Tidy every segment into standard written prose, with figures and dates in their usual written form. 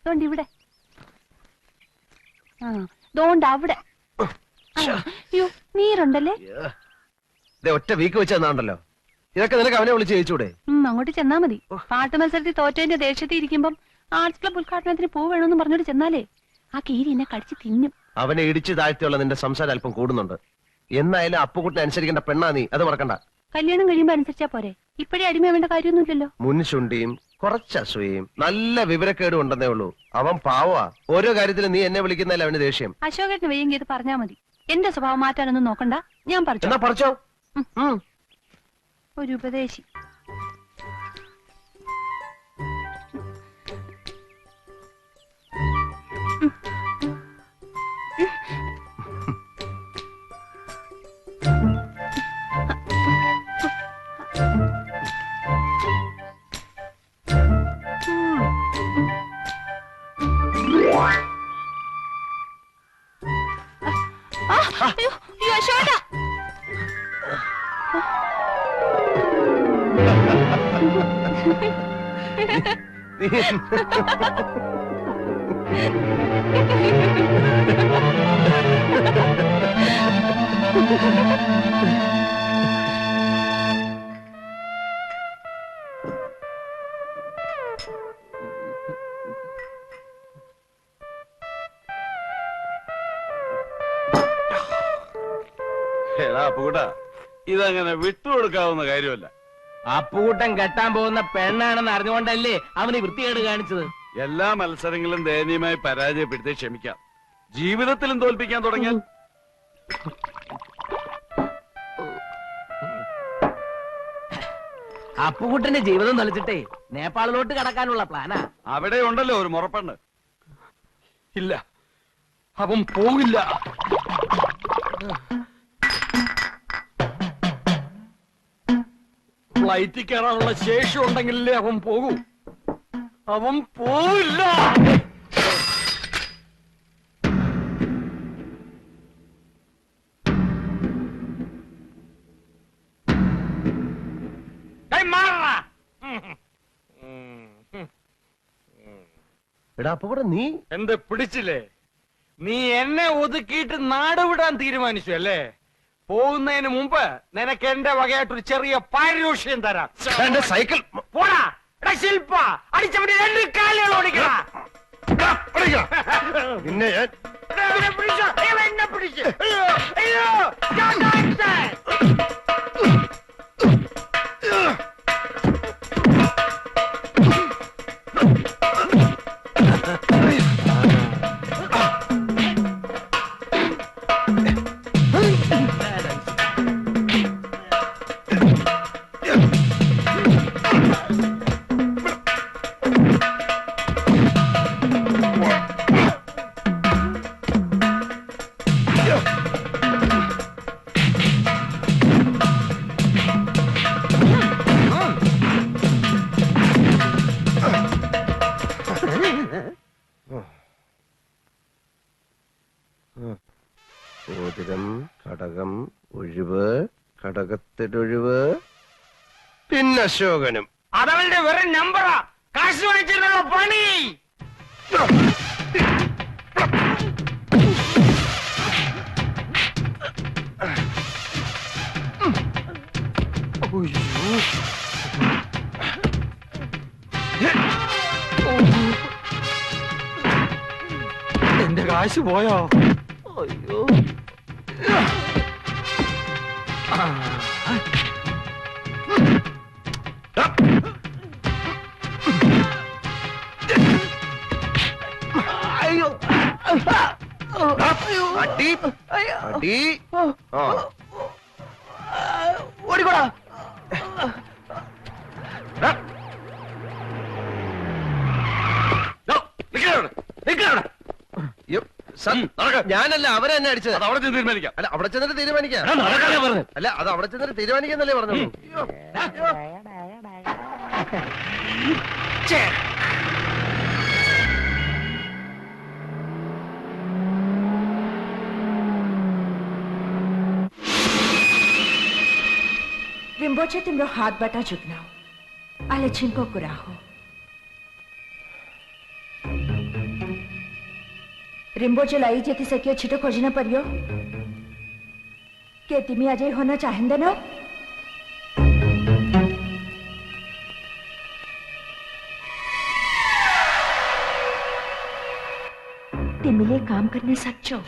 അതുകൊണ്ട് ഇവിടെ ദോണ്ട് അവിടെ. അയ്യോ നീരുണ്ടല്ലേ? ഒറ്റ വീക്ക് വെച്ചെന്നാണ്ടല്ലോ. ഇതൊക്കെ നിനക്ക് അവനെ വിളിച്ച് ചോദിച്ചൂടെ? അങ്ങോട്ട് ചെന്നാ മതി. പാട്ട് മത്സരത്തിൽ തോറ്റതിന്റെ ദേഷ്യത്തിൽ ഇരിക്കുമ്പം ആർട്സ് ക്ലബ് ഉദ്ഘാടനത്തിന് പൂ വേണമെന്ന് പറഞ്ഞോട്ട് ചെന്നാലേ ആ കീരി എന്നെ കടിച്ച് തിന്നും. അവനെ ഇടിച്ചു താഴ്ത്തിയുള്ള നിന്റെ സംസാരം അല്പം കൂടുന്നുണ്ട്. എന്നായാലും അപ്പുകുട്ടിനെ അനുസരിക്കേണ്ട പെണ്ണാ നീ, അത് മറക്കണ്ട. കല്യാണം കഴിയുമ്പോ അനുസരിച്ചാ പോരെ? ഇപ്പഴേ അടിമയാവേണ്ട കാര്യമൊന്നുമില്ലല്ലോ. മുൻശുണ്ടിയും കുറച്ച് അസൂയയും നല്ല വിവരക്കേടും ഉണ്ടെന്നേ ഉള്ളൂ. അവൻ പാവാ. ഓരോ കാര്യത്തിലും നീ എന്നെ വിളിക്കുന്നതിൽ അവന് ദേഷ്യം. അശോകേട്ടന് വയ്യെങ്കിൽ ഇത് പറഞ്ഞാ മതി. എന്റെ സ്വഭാവം മാറ്റാനൊന്നും നോക്കണ്ട. ഞാൻ പറിച്ചോ. ഒരു ഉപദേശി. അശോക അപ്പുകൂട്ട, ഇതങ്ങനെ വിട്ടുകൊടുക്കാവുന്ന കാര്യമല്ല. അപ്പുകൂട്ടൻ കെട്ടാൻ പോകുന്ന പെണ്ണാണെന്ന് അറിഞ്ഞുകൊണ്ടല്ലേ അവന് വൃത്തികേട് കാണിച്ചത്. എല്ലാ മത്സരങ്ങളും ദയനീയമായി പരാജയപ്പെടുത്തി ക്ഷമിക്കാം. ജീവിതത്തിലും തോൽപ്പിക്കാൻ തുടങ്ങിയാൽ അപ്പുകൂട്ടന്റെ ജീവിതം തൊലച്ചിട്ടേ നേപ്പാളിലോട്ട് കടക്കാനുള്ള പ്ലാനാ. അവിടെ ഉണ്ടല്ലോ ഒരു മുറപ്പെണ്ണ്. ഇല്ല, അവൻ പോകില്ല. ഫ്ലൈറ്റിൽ കയറാനുള്ള ശേഷി ഉണ്ടെങ്കിലേ അവൻ പോകൂ. അവൻ പോവില്ല. എടാ അപ്പുകൂടെ, നീ എന്ത് പിടിച്ചില്ലേ? നീ എന്നെ ഒതുക്കിയിട്ട് നാടുവിടാൻ തീരുമാനിച്ചു അല്ലേ? പോകുന്നതിന് മുമ്പ് നിനക്ക് എന്റെ വകയായിട്ടൊരു ചെറിയ പാരിതോഷികം തരാം. സൈക്കിൾ പോടാ ശില്പ, അടിച്ചവന്റെ 2 കാലുകൾ ഓടിക്കണ. പിന്നെ എന്നെ പിടിച്ച്. അയ്യോ മോതിരം, കടകം, ഒഴിവ്, കടകത്തിലൊഴിവ്, പിന്നെ അശോകനും. അതവളുടെ വെറും നമ്പറാ. കാശ് വാങ്ങിച്ചിട്ടുള്ള പണി. എന്റെ കാശ് പോയോ? അയ്യോ, അടി അടി. ഓടിക്കോടാ. ഞാനല്ല, അവരെ തന്നെ അടിച്ചത്. അവിടെ ചെന്ന് തീരുമാനിക്കാം. അല്ല, അവിടെ ചെന്നിട്ട് തീരുമാനിക്കാം. അല്ല, അത് അവിടെ ചെന്നിട്ട് തീരുമാനിക്കാന്നല്ലേ പറഞ്ഞോളൂ. Rimboche timro hath bata jugnaw. Ale chimpo kuraho. रिम्बोचे लाई जेती सकियो छिटो खोजना पर्यो के तिमी अजय होना चाहंदैन तिमीले काम गर्न सक्छौ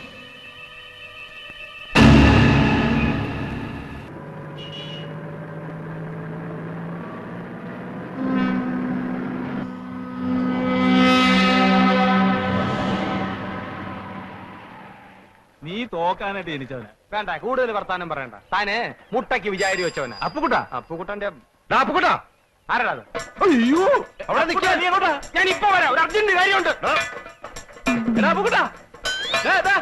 നീ തോക്കാനായിട്ട് ജനിച്ചവന് വേണ്ട കൂടുതൽ വർത്താനം പറയണ്ട താന് മുട്ടയ്ക്ക് വിചാരി വെച്ചവന് അപ്പുകുട്ടാ അപ്പുകുട്ടന്റെ അപ്പുക്കുട്ടാ ആരാ അത്? അയ്യോ അവിടെ അപ്പുകുട്ടാ, നീ എങ്ങോട്ടാ? ഞാൻ ഇപ്പൊ വരാം, ഒരു അർജന്റ് കാര്യമുണ്ട്. എടാ അപ്പുകുട്ടാ, ദേ, ദേ.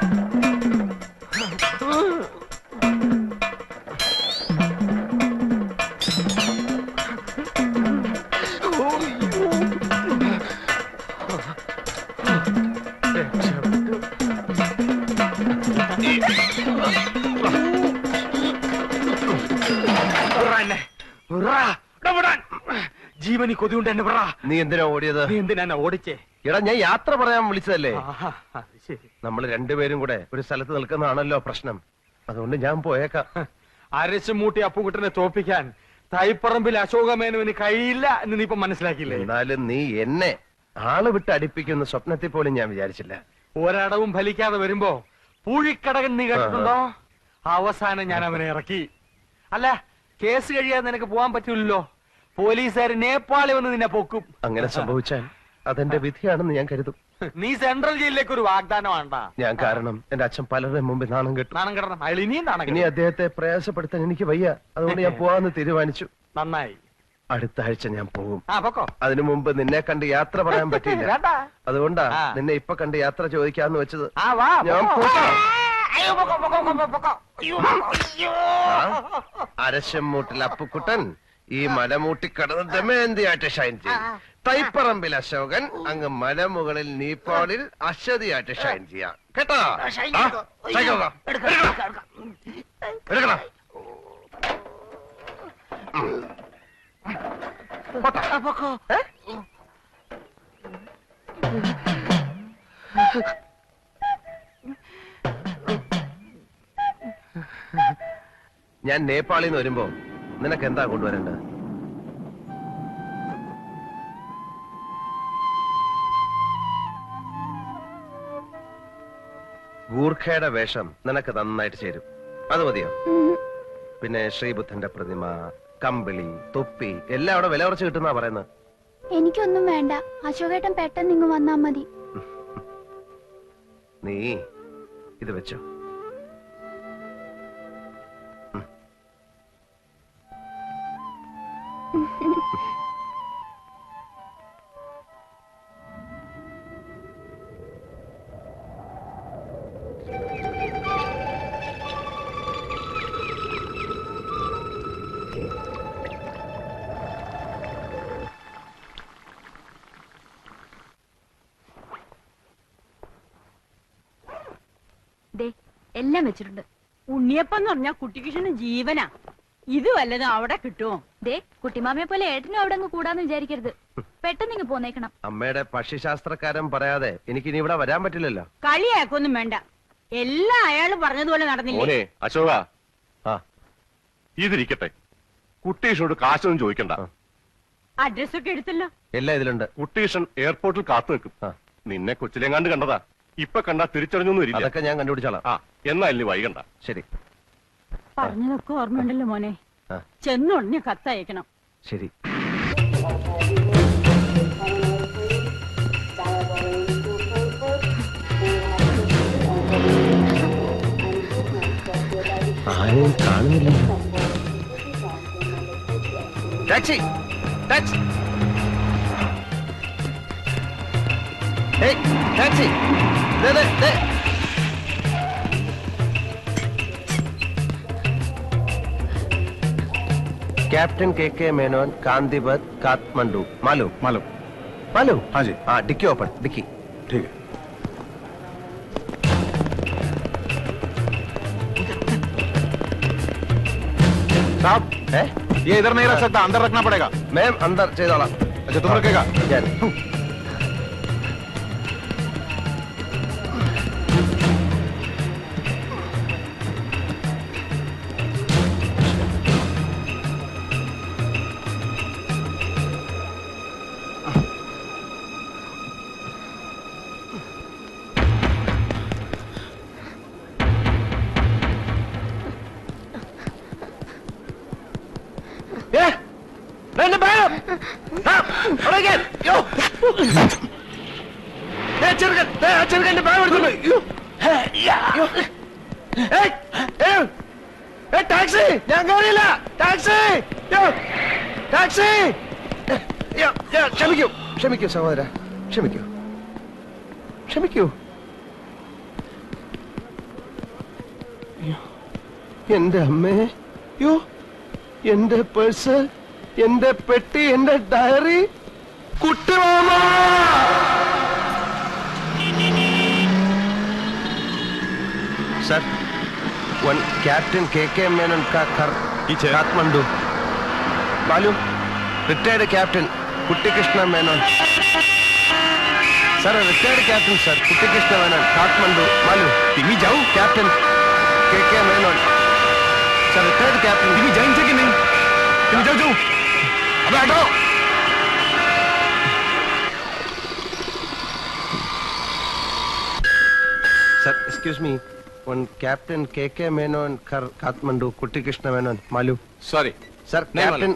വിടാ എന്നെ. വിടാ. എടാ, വിടാൻ. ജീവനി കൊതിയുണ്ട് എന്നെ വിടാ. നീ എന്തിനാ ഓടിയത്? നീ എന്തിനാ എന്നെ ഓടിച്ചേ? എടാ ഞാൻ യാത്ര പറയാൻ വിളിച്ചതല്ലേ. ആഹാ, അത് ശരി. നമ്മൾ രണ്ടുപേരും കൂടെ ഒരു സ്ഥലത്ത് നിൽക്കുന്നതാണല്ലോ പ്രശ്നം. അതുകൊണ്ട് ഞാൻ പോയേക്കാം. അരച്ചുമൂട്ടി അപ്പുകുട്ടനെ തോപ്പിക്കാൻ തൈപ്പറമ്പിൽ അശോകമേനുവിന് കഴിയില്ല എന്ന് നീ ഇപ്പൊ മനസ്സിലാക്കിയില്ലേ? എന്നാലും നീ എന്നെ ആള് വിട്ട് അടിപ്പിക്കുന്ന സ്വപ്നത്തിൽ പോലും ഞാൻ വിചാരിച്ചില്ല. ഒരടവും ഫലിക്കാതെ വരുമ്പോ പൂഴിക്കടകൻ നീ കേട്ടിട്ടുണ്ടോ? അവസാനം ഞാൻ അവനെ ഇറക്കി. അല്ല, കേസ് കഴിയാതെ നിനക്ക് പോകാൻ പറ്റൂല്ലോ. പോലീസുകാർ നേപ്പാളിൽ വന്ന് നിന്നെ പൊക്കും. അങ്ങനെ സംഭവിച്ചാൽ അതെന്റെ വിധിയാണെന്ന് ഞാൻ കരുതും. നീ സെൻട്രൽ ജയിലിലേക്ക് ഒരു വാഗ്ദാനം വേണ്ട. ഞാൻ കാരണം എന്റെ അച്ഛൻ പലരുടെ മുമ്പിൽ നാണം കെട്ടു. നാണം കിടണം. അയാൾ ഇനിയും നാണം ഇനി കെടും. അദ്ദേഹത്തെ പ്രയാസപ്പെടുത്താൻ എനിക്ക് വയ്യ. അതുകൊണ്ട് ഞാൻ പോവാന്ന് തീരുമാനിച്ചു. നന്നായി. അടുത്ത ആഴ്ച ഞാൻ പോകും. ആ പൊക്കോ. അതിനു മുമ്പ് നിന്നെ കണ്ട് യാത്ര പറയാൻ പറ്റിയില്ല. വേണ്ട. അതുകൊണ്ടാ ആ. നിന്നെ ഇപ്പൊ കണ്ട് യാത്ര ചോദിക്കാന്ന് വെച്ചത്. ആ വാ. ഞാൻ പൊക്കോ. പോകാം. അയ്യോ, പൊക്കോ, പൊക്കോ, പൊക്കോ, പൊക്കോ. അയ്യോ, അയ്യോ. അരശമ്മൂട്ടിൽ അപ്പുക്കുട്ടൻ ഈ മലമൂട്ടി കടന്ന് ദമയന്തിയായിട്ട് ഷൈൻ ചെയ്യും. തൈപ്പറമ്പിൽ അശോകൻ അങ്ങ് മലമുകളിൽ നീപ്പാളിൽ അശ്വതിയായിട്ട് ഷൈൻ ചെയ്യാം. കേട്ടോ? ആ, സൈക്കിൾ വാ. എടുക്കണം. പോട്ടെ. ഏ? ഞാൻ നേപ്പാളിൽ നിന്ന് വരുമ്പോ നിനക്ക് എന്താ കൊണ്ടുവരേണ്ടത്? ഗൂർഖയുടെ വേഷം നിനക്ക് നന്നായിട്ട് ചേരും. അത് മതിയോ? പിന്നെ ശ്രീബുദ്ധന്റെ പ്രതിമ, കമ്പിളി, തൊപ്പി എല്ലാം അവിടെ വില കുറച്ച് കിട്ടുന്ന പറയുന്നത്. എനിക്കൊന്നും വേണ്ട, അശോകേട്ടൻ പെട്ടെന്ന് ഇങ്ങ് വന്നാ മതി. നീ ഇത് വെച്ചോ. ദേ, എല്ലാം വെച്ചിട്ടുണ്ട്. ഉണ്ണിയപ്പം പറഞ്ഞാ കുട്ടിക്കിഷന് ജീവനാ. ഇത് വല്ലതും അവിടെ കിട്ടുമോ? ദേ, കുട്ടിമാമയെ പോലെ ഏട്ടനും അവിടെ അങ്ങ് കൂടാന്ന് വിചാരിക്കരുത്. പെട്ടെന്ന് ഇങ്ങ് പോന്നേക്കണം. അമ്മയുടെ പക്ഷിശാസ്ത്രക്കാരൻ പറയാതെ എനിക്കിനി ഇവിടെ വരാൻ പറ്റില്ലല്ലോ. കളിയാക്കൊന്നും വേണ്ട. എല്ലാം അയാള് പറഞ്ഞതുപോലെ നടന്നില്ലേ? മോനെ അശോക, ആ, ഇതിരിക്കട്ടെ. കുട്ടീഷനോട് കാശൊന്നും ചോദിക്കണ്ട. അഡ്രസ്സൊക്കെ എടുത്തല്ലോ. എല്ലാം ഇതിലുണ്ട്. കുട്ടീഷൻ എയർപോർട്ടിൽ കാത്തു നിൽക്കും. ആ. നിന്നെ കൊച്ചിലെങ്ങാണ്ട് കണ്ടതാ. ഇപ്പൊ കണ്ടാ തിരിച്ചറിഞ്ഞൊന്നും ഇല്ല. അതൊക്കെ ഞാൻ കണ്ടുപിടിച്ചോളാം. ആ, എന്നാ ഇനി വൈകണ്ട. ശരി. പറഞ്ഞതൊക്കെ ഓർമ്മയുണ്ടല്ലോ മോനെ. ആ. ചെന്നുടനെ കത്തയക്കണം. ശരി. ആരെയും കാണുന്നില്ല. Taxi, taxi, taxi. कैप्टन के मेनन कांदीवत काठमांडू. मालूम? मालूम. मालूम? हाँ जी. हाँ, डिक्की ओपन. डिक्की. ठीक है. साहब, है? ये इधर नहीं रख सकता, अंदर रखना पड़ेगा. मैम अंदर चेदाला. अच्छा, तुम रखेगा? ടാക്സി! ക്ഷമിക്കൂ ക്ഷമിക്കൂ സഹോദര, ക്ഷമിക്കൂ ക്ഷമിക്കൂ. എന്റെ അമ്മേ, യോ എന്റെ പേഴ്സ്, എന്റെ പെട്ടി, എന്റെ ഡയറി, കുട്ടിമാമ! സർ, वन कैप्टन के मेनन का घर काठमांडू. मालूम? रिटायर्ड कैप्टन कुट्टी Krishna Menon. Sir retired captain sir, कुट्टी कृष्ण मेनन, काठमांडू. मालूम? तिमी जाओ कैप्टन के मेनन. Sir retired captain. तिमी जाएंगे कि नहीं? तिमी जाओ जाओ. अबे हटो. Sir excuse me, one captain के मेनन, काठमांडू, कुट्टी कृष्ण मेनन. मालूम? സോറി सर नहीं कैप्टन